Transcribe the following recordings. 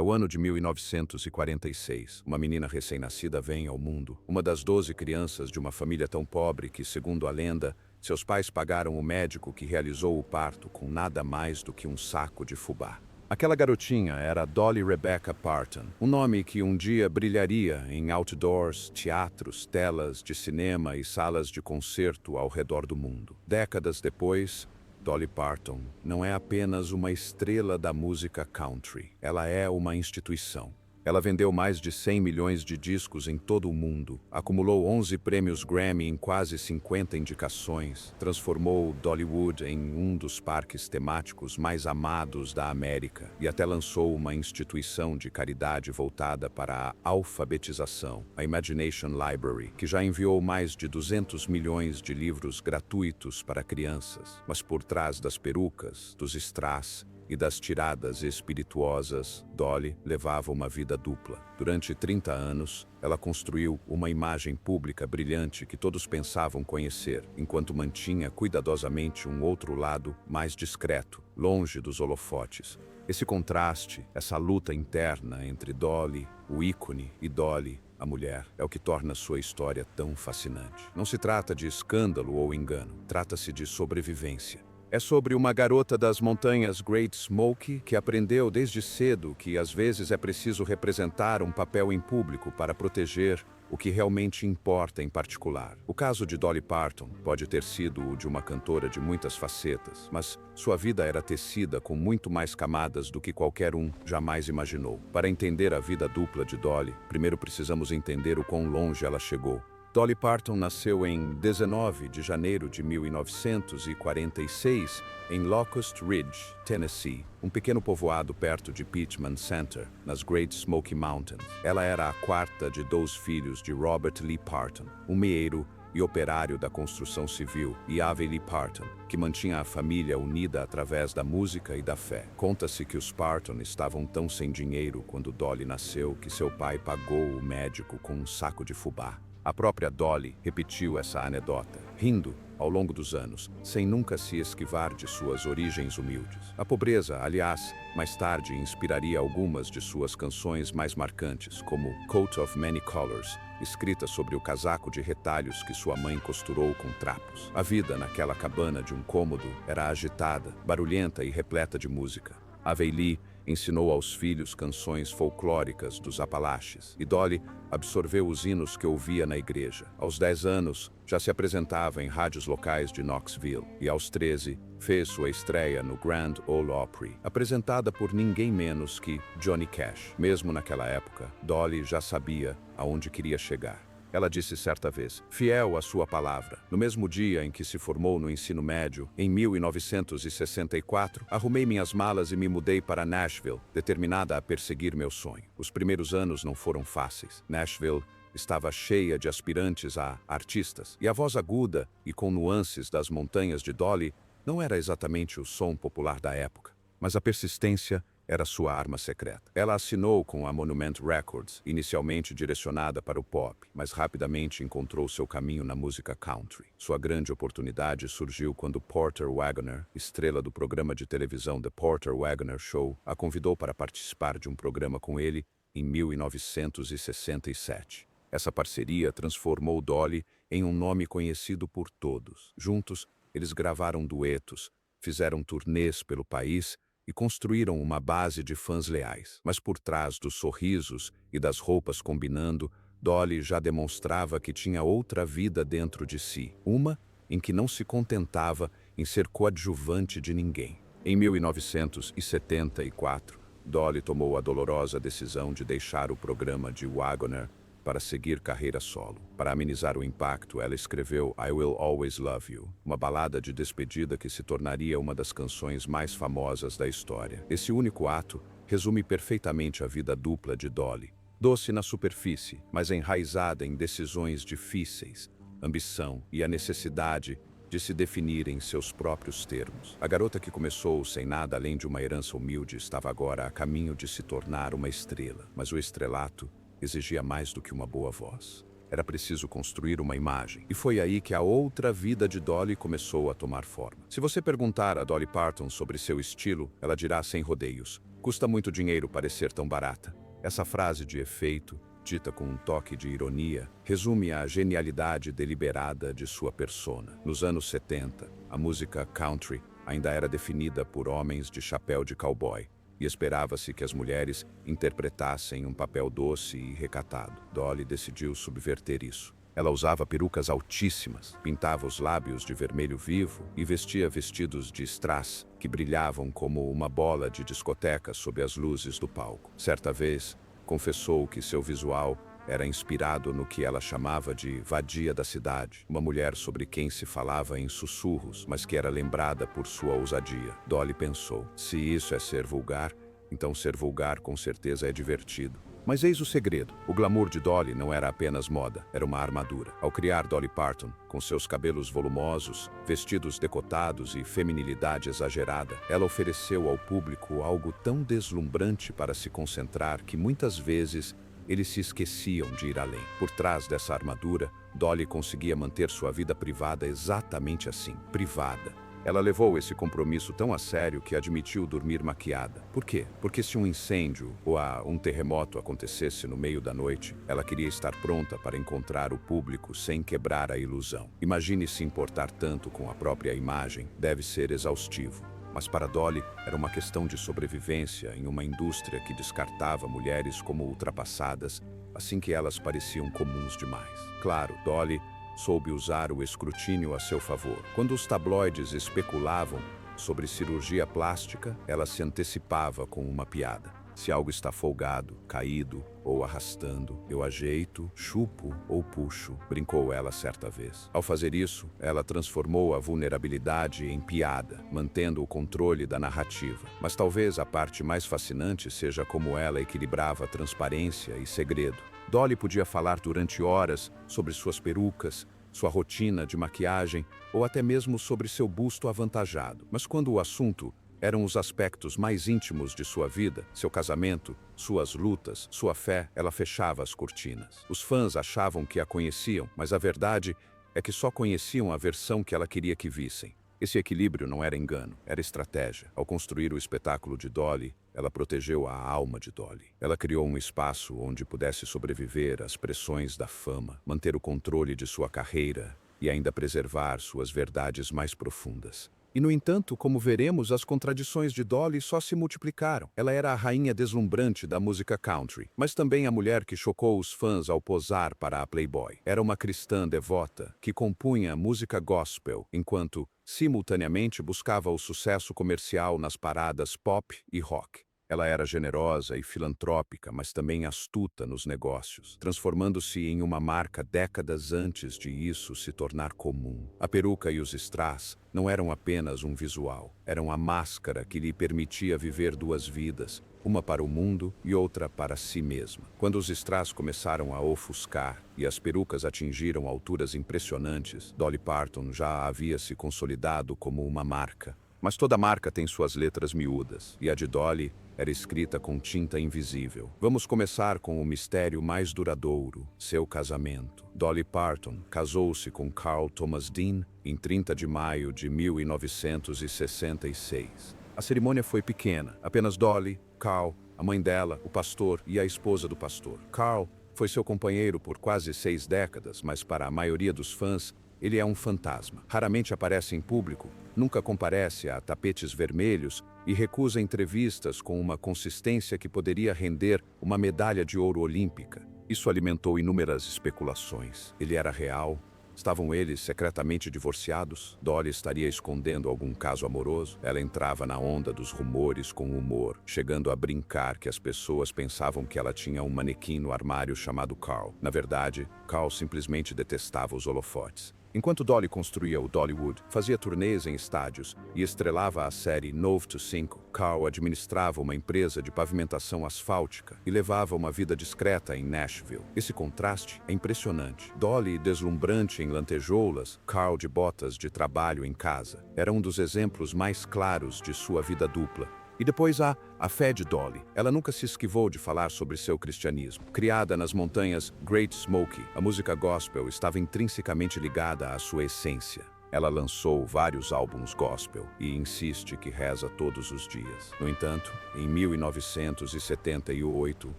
É o ano de 1946. Uma menina recém-nascida vem ao mundo. Uma das 12 crianças de uma família tão pobre que, segundo a lenda, seus pais pagaram o médico que realizou o parto com nada mais do que um saco de fubá. Aquela garotinha era Dolly Rebecca Parton, um nome que um dia brilharia em outdoors, teatros, telas de cinema e salas de concerto ao redor do mundo. Décadas depois, Dolly Parton não é apenas uma estrela da música country, ela é uma instituição. Ela vendeu mais de 100 milhões de discos em todo o mundo, acumulou 11 prêmios Grammy em quase 50 indicações, transformou Dollywood em um dos parques temáticos mais amados da América e até lançou uma instituição de caridade voltada para a alfabetização, a Imagination Library, que já enviou mais de 200 milhões de livros gratuitos para crianças. Mas por trás das perucas, dos strass e das tiradas espirituosas, Dolly levava uma vida dupla. Durante 30 anos, ela construiu uma imagem pública brilhante que todos pensavam conhecer, enquanto mantinha cuidadosamente um outro lado mais discreto, longe dos holofotes. Esse contraste, essa luta interna entre Dolly, o ícone, e Dolly, a mulher, é o que torna sua história tão fascinante. Não se trata de escândalo ou engano, trata-se de sobrevivência. É sobre uma garota das montanhas Great Smoky que aprendeu desde cedo que às vezes é preciso representar um papel em público para proteger o que realmente importa em particular. O caso de Dolly Parton pode ter sido o de uma cantora de muitas facetas, mas sua vida era tecida com muito mais camadas do que qualquer um jamais imaginou. Para entender a vida dupla de Dolly, primeiro precisamos entender o quão longe ela chegou. Dolly Parton nasceu em 19 de janeiro de 1946 em Locust Ridge, Tennessee, um pequeno povoado perto de Pittman Center, nas Great Smoky Mountains. Ela era a quarta de 2 filhos de Robert Lee Parton, um meeiro e operário da construção civil, e Ave Lee Parton, que mantinha a família unida através da música e da fé. Conta-se que os Parton estavam tão sem dinheiro quando Dolly nasceu que seu pai pagou o médico com um saco de fubá. A própria Dolly repetiu essa anedota, rindo ao longo dos anos, sem nunca se esquivar de suas origens humildes. A pobreza, aliás, mais tarde inspiraria algumas de suas canções mais marcantes, como Coat of Many Colors, escrita sobre o casaco de retalhos que sua mãe costurou com trapos. A vida naquela cabana de um cômodo era agitada, barulhenta e repleta de música. Ave Lee ensinou aos filhos canções folclóricas dos Apalaches, e Dolly absorveu os hinos que ouvia na igreja. Aos 10 anos, já se apresentava em rádios locais de Knoxville, e aos 13, fez sua estreia no Grand Ole Opry, apresentada por ninguém menos que Johnny Cash. Mesmo naquela época, Dolly já sabia aonde queria chegar. Ela disse certa vez, fiel à sua palavra, no mesmo dia em que se formou no ensino médio, em 1964, arrumei minhas malas e me mudei para Nashville, determinada a perseguir meu sonho. Os primeiros anos não foram fáceis. Nashville estava cheia de aspirantes a artistas, e a voz aguda e com nuances das montanhas de Dolly não era exatamente o som popular da época, mas a persistência era sua arma secreta. Ela assinou com a Monument Records, inicialmente direcionada para o pop, mas rapidamente encontrou seu caminho na música country. Sua grande oportunidade surgiu quando Porter Wagoner, estrela do programa de televisão The Porter Wagoner Show, a convidou para participar de um programa com ele em 1967. Essa parceria transformou Dolly em um nome conhecido por todos. Juntos, eles gravaram duetos, fizeram turnês pelo país e construíram uma base de fãs leais. Mas por trás dos sorrisos e das roupas combinando, Dolly já demonstrava que tinha outra vida dentro de si, uma em que não se contentava em ser coadjuvante de ninguém. Em 1974, Dolly tomou a dolorosa decisão de deixar o programa de Wagoner para seguir carreira solo. Para amenizar o impacto, ela escreveu I Will Always Love You, uma balada de despedida que se tornaria uma das canções mais famosas da história. Esse único ato resume perfeitamente a vida dupla de Dolly. Doce na superfície, mas enraizada em decisões difíceis, ambição e a necessidade de se definir em seus próprios termos. A garota que começou sem nada além de uma herança humilde estava agora a caminho de se tornar uma estrela, mas o estrelato exigia mais do que uma boa voz. Era preciso construir uma imagem. E foi aí que a outra vida de Dolly começou a tomar forma. Se você perguntar a Dolly Parton sobre seu estilo, ela dirá sem rodeios: Custa muito dinheiro parecer tão barata. Essa frase de efeito, dita com um toque de ironia, resume a genialidade deliberada de sua persona. Nos anos 70, a música country ainda era definida por homens de chapéu de cowboy, e esperava-se que as mulheres interpretassem um papel doce e recatado. Dolly decidiu subverter isso. Ela usava perucas altíssimas, pintava os lábios de vermelho vivo e vestia vestidos de strass que brilhavam como uma bola de discoteca sob as luzes do palco. Certa vez, confessou que seu visual era inspirado no que ela chamava de vadia da cidade, uma mulher sobre quem se falava em sussurros, mas que era lembrada por sua ousadia. Dolly pensou, se isso é ser vulgar, então ser vulgar com certeza é divertido. Mas eis o segredo. O glamour de Dolly não era apenas moda, era uma armadura. Ao criar Dolly Parton, com seus cabelos volumosos, vestidos decotados e feminilidade exagerada, ela ofereceu ao público algo tão deslumbrante para se concentrar que muitas vezes eles se esqueciam de ir além. Por trás dessa armadura, Dolly conseguia manter sua vida privada exatamente assim, privada. Ela levou esse compromisso tão a sério que admitiu dormir maquiada. Por quê? Porque se um incêndio ou um terremoto acontecesse no meio da noite, ela queria estar pronta para encontrar o público sem quebrar a ilusão. Imagine se importar tanto com a própria imagem, deve ser exaustivo. Mas para Dolly, era uma questão de sobrevivência em uma indústria que descartava mulheres como ultrapassadas, assim que elas pareciam comuns demais. Claro, Dolly soube usar o escrutínio a seu favor. Quando os tabloides especulavam sobre cirurgia plástica, ela se antecipava com uma piada. Se algo está folgado, caído ou arrastando, eu ajeito, chupo ou puxo, brincou ela certa vez. Ao fazer isso, ela transformou a vulnerabilidade em piada, mantendo o controle da narrativa. Mas talvez a parte mais fascinante seja como ela equilibrava transparência e segredo. Dolly podia falar durante horas sobre suas perucas, sua rotina de maquiagem ou até mesmo sobre seu busto avantajado. Mas quando o assunto eram os aspectos mais íntimos de sua vida, seu casamento, suas lutas, sua fé, ela fechava as cortinas. Os fãs achavam que a conheciam, mas a verdade é que só conheciam a versão que ela queria que vissem. Esse equilíbrio não era engano, era estratégia. Ao construir o espetáculo de Dolly, ela protegeu a alma de Dolly. Ela criou um espaço onde pudesse sobreviver às pressões da fama, manter o controle de sua carreira e ainda preservar suas verdades mais profundas. E, no entanto, como veremos, as contradições de Dolly só se multiplicaram. Ela era a rainha deslumbrante da música country, mas também a mulher que chocou os fãs ao posar para a Playboy. Era uma cristã devota que compunha música gospel, enquanto, simultaneamente, buscava o sucesso comercial nas paradas pop e rock. Ela era generosa e filantrópica, mas também astuta nos negócios, transformando-se em uma marca décadas antes de isso se tornar comum. A peruca e os strass não eram apenas um visual, eram a máscara que lhe permitia viver duas vidas, uma para o mundo e outra para si mesma. Quando os strass começaram a ofuscar e as perucas atingiram alturas impressionantes, Dolly Parton já havia se consolidado como uma marca. Mas toda marca tem suas letras miúdas, e a de Dolly era escrita com tinta invisível. Vamos começar com o mistério mais duradouro, seu casamento. Dolly Parton casou-se com Carl Thomas Dean em 30 de maio de 1966. A cerimônia foi pequena, apenas Dolly, Carl, a mãe dela, o pastor e a esposa do pastor. Carl foi seu companheiro por quase 6 décadas, mas para a maioria dos fãs, ele é um fantasma. Raramente aparece em público, nunca comparece a tapetes vermelhos e recusa entrevistas com uma consistência que poderia render uma medalha de ouro olímpica. Isso alimentou inúmeras especulações. Ele era real? Estavam eles secretamente divorciados? Dolly estaria escondendo algum caso amoroso? Ela entrava na onda dos rumores com humor, chegando a brincar que as pessoas pensavam que ela tinha um manequim no armário chamado Carl. Na verdade, Carl simplesmente detestava os holofotes. Enquanto Dolly construía o Dollywood, fazia turnês em estádios e estrelava a série Nove to 5, Carl administrava uma empresa de pavimentação asfáltica e levava uma vida discreta em Nashville. Esse contraste é impressionante. Dolly deslumbrante em lantejoulas, Carl de botas de trabalho em casa. Era um dos exemplos mais claros de sua vida dupla. E depois há a fé de Dolly. Ela nunca se esquivou de falar sobre seu cristianismo. Criada nas montanhas Great Smoky, a música gospel estava intrinsecamente ligada à sua essência. Ela lançou vários álbuns gospel e insiste que reza todos os dias. No entanto, em 1978,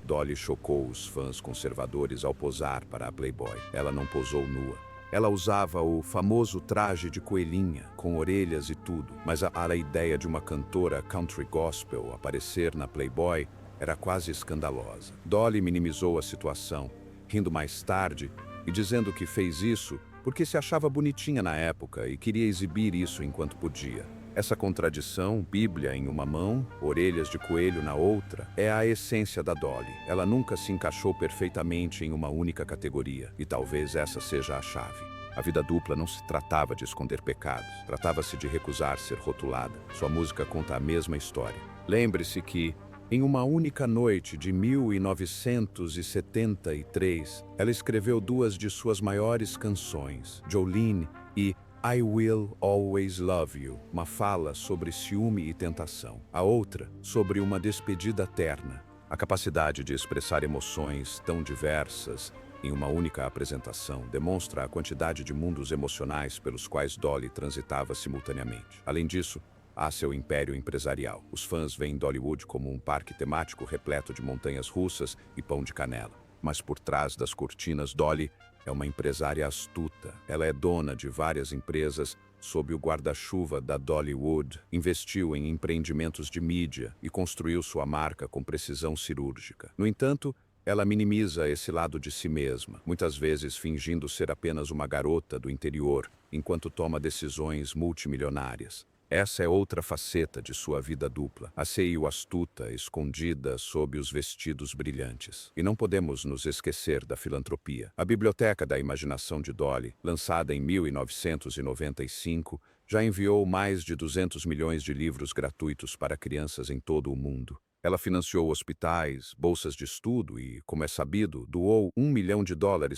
Dolly chocou os fãs conservadores ao posar para a Playboy. Ela não posou nua. Ela usava o famoso traje de coelhinha, com orelhas e tudo, mas a ideia de uma cantora country gospel aparecer na Playboy era quase escandalosa. Dolly minimizou a situação, rindo mais tarde e dizendo que fez isso porque se achava bonitinha na época e queria exibir isso enquanto podia. Essa contradição, Bíblia em uma mão, orelhas de coelho na outra, é a essência da Dolly. Ela nunca se encaixou perfeitamente em uma única categoria, e talvez essa seja a chave. A vida dupla não se tratava de esconder pecados, tratava-se de recusar ser rotulada. Sua música conta a mesma história. Lembre-se que, em uma única noite de 1973, ela escreveu duas de suas maiores canções, Jolene e I Will Always Love You, uma fala sobre ciúme e tentação. A outra, sobre uma despedida terna. A capacidade de expressar emoções tão diversas em uma única apresentação demonstra a quantidade de mundos emocionais pelos quais Dolly transitava simultaneamente. Além disso, há seu império empresarial. Os fãs veem Dollywood como um parque temático repleto de montanhas russas e pão de canela. Mas por trás das cortinas, Dolly é uma empresária astuta. Ela é dona de várias empresas sob o guarda-chuva da Dollywood, investiu em empreendimentos de mídia e construiu sua marca com precisão cirúrgica. No entanto, ela minimiza esse lado de si mesma, muitas vezes fingindo ser apenas uma garota do interior, enquanto toma decisões multimilionárias. Essa é outra faceta de sua vida dupla, a CEO astuta, escondida sob os vestidos brilhantes. E não podemos nos esquecer da filantropia. A Biblioteca da Imaginação de Dolly, lançada em 1995, já enviou mais de 200 milhões de livros gratuitos para crianças em todo o mundo. Ela financiou hospitais, bolsas de estudo e, como é sabido, doou $1 milhão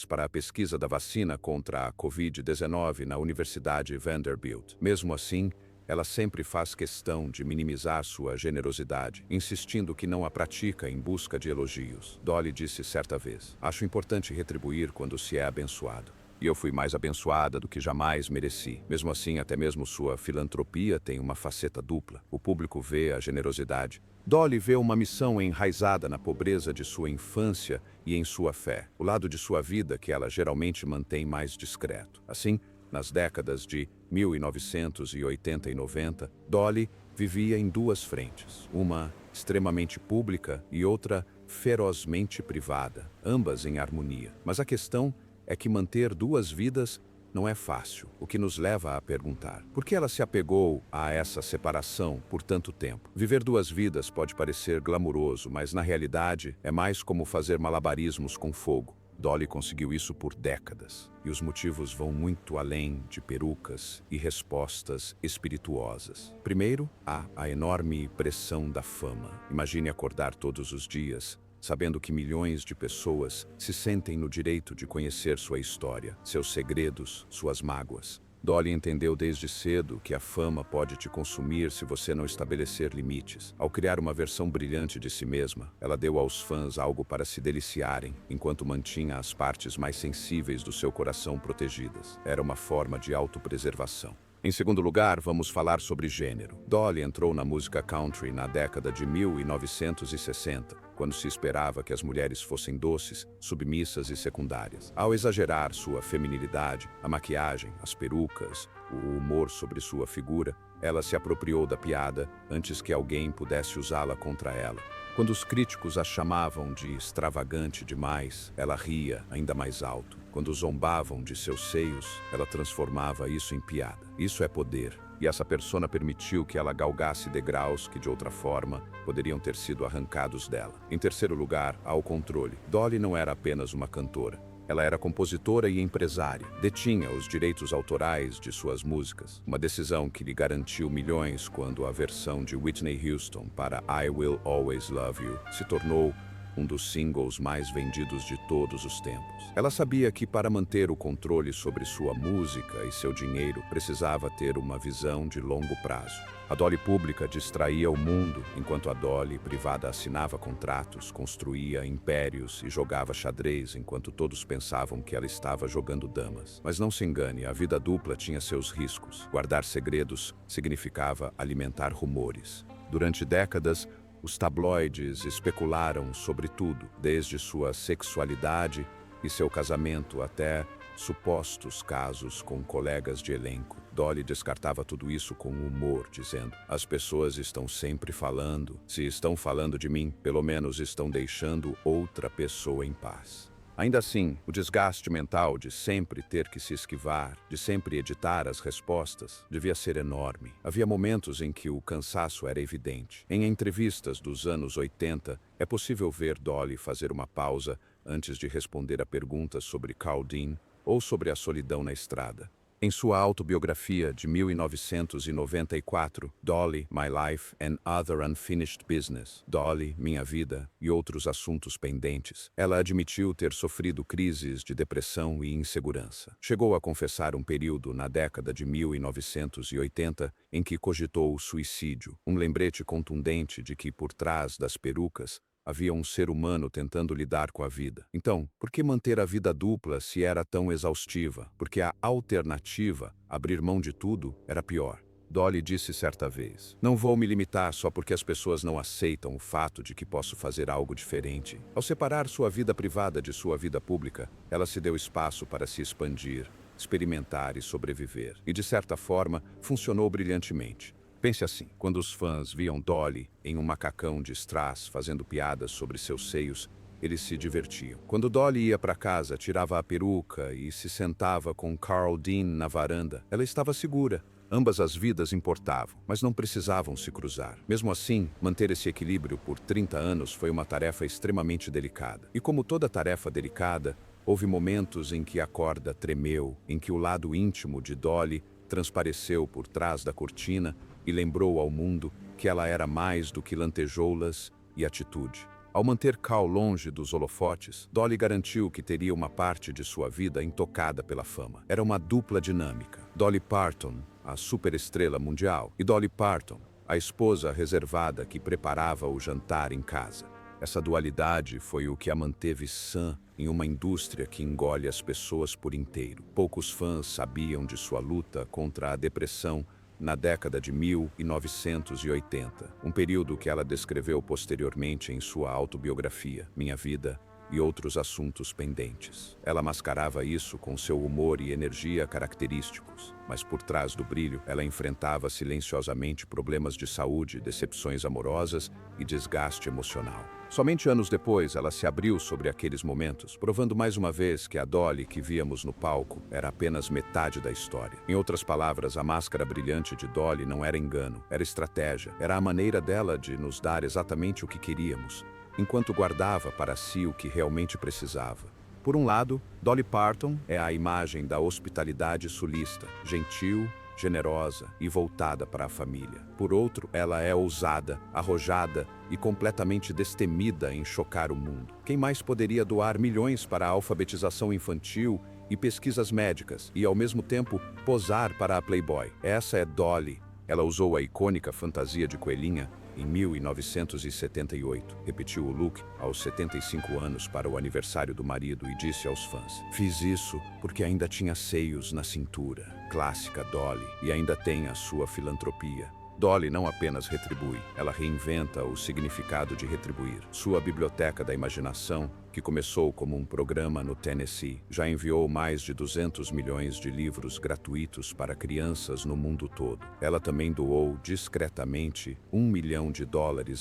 para a pesquisa da vacina contra a Covid-19 na Universidade Vanderbilt. Mesmo assim, ela sempre faz questão de minimizar sua generosidade, insistindo que não a pratica em busca de elogios. Dolly disse certa vez: "Acho importante retribuir quando se é abençoado. E eu fui mais abençoada do que jamais mereci." Mesmo assim, até mesmo sua filantropia tem uma faceta dupla. O público vê a generosidade. Dolly vê uma missão enraizada na pobreza de sua infância e em sua fé, o lado de sua vida que ela geralmente mantém mais discreto. Assim, nas décadas de 1980 e 90, Dolly vivia em duas frentes, uma extremamente pública e outra ferozmente privada, ambas em harmonia. Mas a questão é que manter duas vidas não é fácil, o que nos leva a perguntar: por que ela se apegou a essa separação por tanto tempo? Viver duas vidas pode parecer glamuroso, mas na realidade é mais como fazer malabarismos com fogo. Dolly conseguiu isso por décadas, e os motivos vão muito além de perucas e respostas espirituosas. Primeiro, há a enorme pressão da fama. Imagine acordar todos os dias sabendo que milhões de pessoas se sentem no direito de conhecer sua história, seus segredos, suas mágoas. Dolly entendeu desde cedo que a fama pode te consumir se você não estabelecer limites. Ao criar uma versão brilhante de si mesma, ela deu aos fãs algo para se deliciarem, enquanto mantinha as partes mais sensíveis do seu coração protegidas. Era uma forma de autopreservação. Em segundo lugar, vamos falar sobre gênero. Dolly entrou na música country na década de 1960, quando se esperava que as mulheres fossem doces, submissas e secundárias. Ao exagerar sua feminilidade, a maquiagem, as perucas, o humor sobre sua figura, ela se apropriou da piada antes que alguém pudesse usá-la contra ela. Quando os críticos a chamavam de extravagante demais, ela ria ainda mais alto. Quando zombavam de seus seios, ela transformava isso em piada. Isso é poder, e essa persona permitiu que ela galgasse degraus que, de outra forma, poderiam ter sido arrancados dela. Em terceiro lugar, há o controle. Dolly não era apenas uma cantora. Ela era compositora e empresária. Detinha os direitos autorais de suas músicas. Uma decisão que lhe garantiu milhões quando a versão de Whitney Houston para I Will Always Love You se tornou um dos singles mais vendidos de todos os tempos. Ela sabia que para manter o controle sobre sua música e seu dinheiro, precisava ter uma visão de longo prazo. A Dolly pública distraía o mundo, enquanto a Dolly privada assinava contratos, construía impérios e jogava xadrez, enquanto todos pensavam que ela estava jogando damas. Mas não se engane, a vida dupla tinha seus riscos. Guardar segredos significava alimentar rumores. Durante décadas, os tabloides especularam sobre tudo, desde sua sexualidade e seu casamento até supostos casos com colegas de elenco. Dolly descartava tudo isso com humor, dizendo: as pessoas estão sempre falando. Se estão falando de mim, pelo menos estão deixando outra pessoa em paz. Ainda assim, o desgaste mental de sempre ter que se esquivar, de sempre editar as respostas, devia ser enorme. Havia momentos em que o cansaço era evidente. Em entrevistas dos anos 80, é possível ver Dolly fazer uma pausa antes de responder a perguntas sobre Carl Dean ou sobre a solidão na estrada. Em sua autobiografia de 1994, Dolly, My Life and Other Unfinished Business, Dolly, Minha Vida e Outros Assuntos Pendentes, ela admitiu ter sofrido crises de depressão e insegurança. Chegou a confessar um período na década de 1980 em que cogitou o suicídio, um lembrete contundente de que por trás das perucas havia um ser humano tentando lidar com a vida. Então, por que manter a vida dupla se era tão exaustiva? Porque a alternativa, abrir mão de tudo, era pior. Dolly disse certa vez: não vou me limitar só porque as pessoas não aceitam o fato de que posso fazer algo diferente. Ao separar sua vida privada de sua vida pública, ela se deu espaço para se expandir, experimentar e sobreviver. E de certa forma, funcionou brilhantemente. Pense assim, quando os fãs viam Dolly em um macacão de strass fazendo piadas sobre seus seios, eles se divertiam. Quando Dolly ia para casa, tirava a peruca e se sentava com Carl Dean na varanda, ela estava segura. Ambas as vidas importavam, mas não precisavam se cruzar. Mesmo assim, manter esse equilíbrio por 30 anos foi uma tarefa extremamente delicada. E como toda tarefa delicada, houve momentos em que a corda tremeu, em que o lado íntimo de Dolly transpareceu por trás da cortina e lembrou ao mundo que ela era mais do que lantejoulas e atitude. Ao manter Carl longe dos holofotes, Dolly garantiu que teria uma parte de sua vida intocada pela fama. Era uma dupla dinâmica. Dolly Parton, a superestrela mundial, e Dolly Parton, a esposa reservada que preparava o jantar em casa. Essa dualidade foi o que a manteve sã em uma indústria que engole as pessoas por inteiro. Poucos fãs sabiam de sua luta contra a depressão na década de 1980, um período que ela descreveu posteriormente em sua autobiografia, Minha Vida e Outros Assuntos Pendentes. Ela mascarava isso com seu humor e energia característicos, mas por trás do brilho, ela enfrentava silenciosamente problemas de saúde, decepções amorosas e desgaste emocional. Somente anos depois, ela se abriu sobre aqueles momentos, provando mais uma vez que a Dolly que víamos no palco era apenas metade da história. Em outras palavras, a máscara brilhante de Dolly não era engano, era estratégia, era a maneira dela de nos dar exatamente o que queríamos, enquanto guardava para si o que realmente precisava. Por um lado, Dolly Parton é a imagem da hospitalidade sulista, gentil, generosa e voltada para a família. Por outro, ela é ousada, arrojada e completamente destemida em chocar o mundo. Quem mais poderia doar milhões para a alfabetização infantil e pesquisas médicas e, ao mesmo tempo, posar para a Playboy? Essa é Dolly. Ela usou a icônica fantasia de coelhinha em 1978, repetiu o look aos 75 anos para o aniversário do marido e disse aos fãs: fiz isso porque ainda tinha seios na cintura. Clássica Dolly, e ainda tem a sua filantropia. Dolly não apenas retribui, ela reinventa o significado de retribuir. Sua biblioteca da imaginação, que começou como um programa no Tennessee, já enviou mais de 200 milhões de livros gratuitos para crianças no mundo todo. Ela também doou discretamente $1 milhão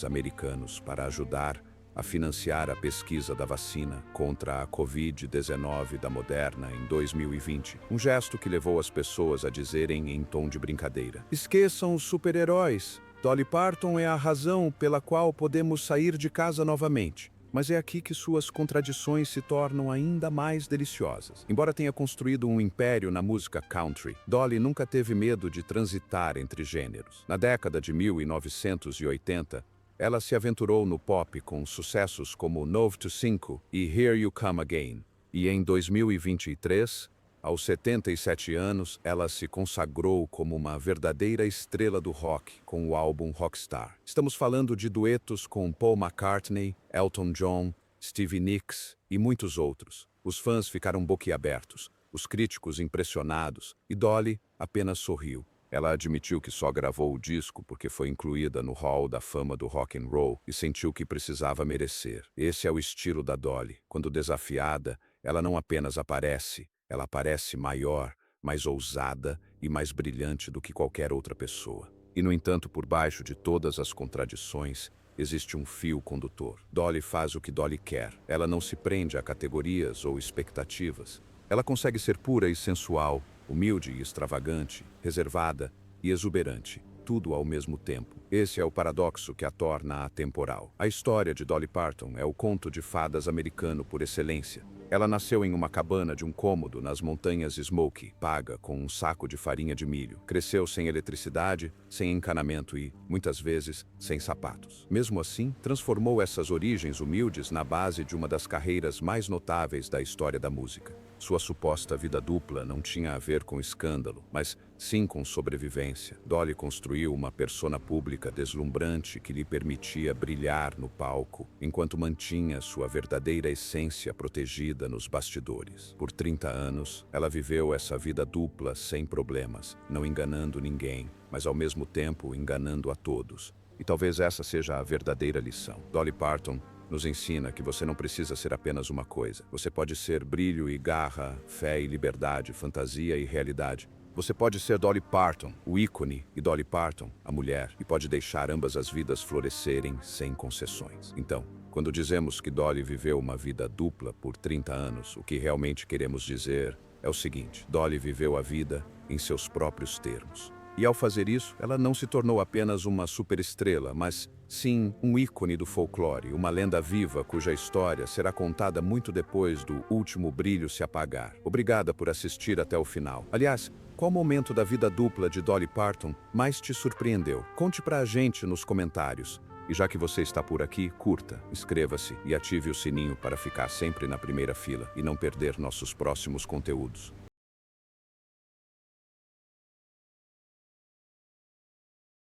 americanos para ajudar a financiar a pesquisa da vacina contra a Covid-19 da Moderna em 2020. Um gesto que levou as pessoas a dizerem em tom de brincadeira: esqueçam os super-heróis. Dolly Parton é a razão pela qual podemos sair de casa novamente. Mas é aqui que suas contradições se tornam ainda mais deliciosas. Embora tenha construído um império na música country, Dolly nunca teve medo de transitar entre gêneros. Na década de 1980, Ela se aventurou no pop com sucessos como Novo to Cinco e Here You Come Again. E em 2023, aos 77 anos, ela se consagrou como uma verdadeira estrela do rock com o álbum Rockstar. Estamos falando de duetos com Paul McCartney, Elton John, Stevie Nicks e muitos outros. Os fãs ficaram boquiabertos, os críticos impressionados, e Dolly apenas sorriu. Ela admitiu que só gravou o disco porque foi incluída no Hall da Fama do Rock and Roll e sentiu que precisava merecer. Esse é o estilo da Dolly. Quando desafiada, ela não apenas aparece, ela aparece maior, mais ousada e mais brilhante do que qualquer outra pessoa. E, no entanto, por baixo de todas as contradições, existe um fio condutor. Dolly faz o que Dolly quer. Ela não se prende a categorias ou expectativas. Ela consegue ser pura e sensual, humilde e extravagante, reservada e exuberante, tudo ao mesmo tempo. Esse é o paradoxo que a torna atemporal. A história de Dolly Parton é o conto de fadas americano por excelência. Ela nasceu em uma cabana de um cômodo nas montanhas Smoky, paga com um saco de farinha de milho. Cresceu sem eletricidade, sem encanamento e, muitas vezes, sem sapatos. Mesmo assim, transformou essas origens humildes na base de uma das carreiras mais notáveis da história da música. Sua suposta vida dupla não tinha a ver com escândalo, mas sim com sobrevivência. Dolly construiu uma persona pública deslumbrante que lhe permitia brilhar no palco, enquanto mantinha sua verdadeira essência protegida nos bastidores. Por 30 anos, ela viveu essa vida dupla sem problemas, não enganando ninguém, mas ao mesmo tempo enganando a todos. E talvez essa seja a verdadeira lição. Dolly Parton nos ensina que você não precisa ser apenas uma coisa. Você pode ser brilho e garra, fé e liberdade, fantasia e realidade. Você pode ser Dolly Parton, o ícone, e Dolly Parton, a mulher, e pode deixar ambas as vidas florescerem sem concessões. Então, quando dizemos que Dolly viveu uma vida dupla por 30 anos, o que realmente queremos dizer é o seguinte: Dolly viveu a vida em seus próprios termos. E ao fazer isso, ela não se tornou apenas uma superestrela, mas sim um ícone do folclore, uma lenda viva cuja história será contada muito depois do último brilho se apagar. Obrigada por assistir até o final. Aliás, qual momento da vida dupla de Dolly Parton mais te surpreendeu? Conte pra gente nos comentários. E já que você está por aqui, curta, inscreva-se e ative o sininho para ficar sempre na primeira fila e não perder nossos próximos conteúdos.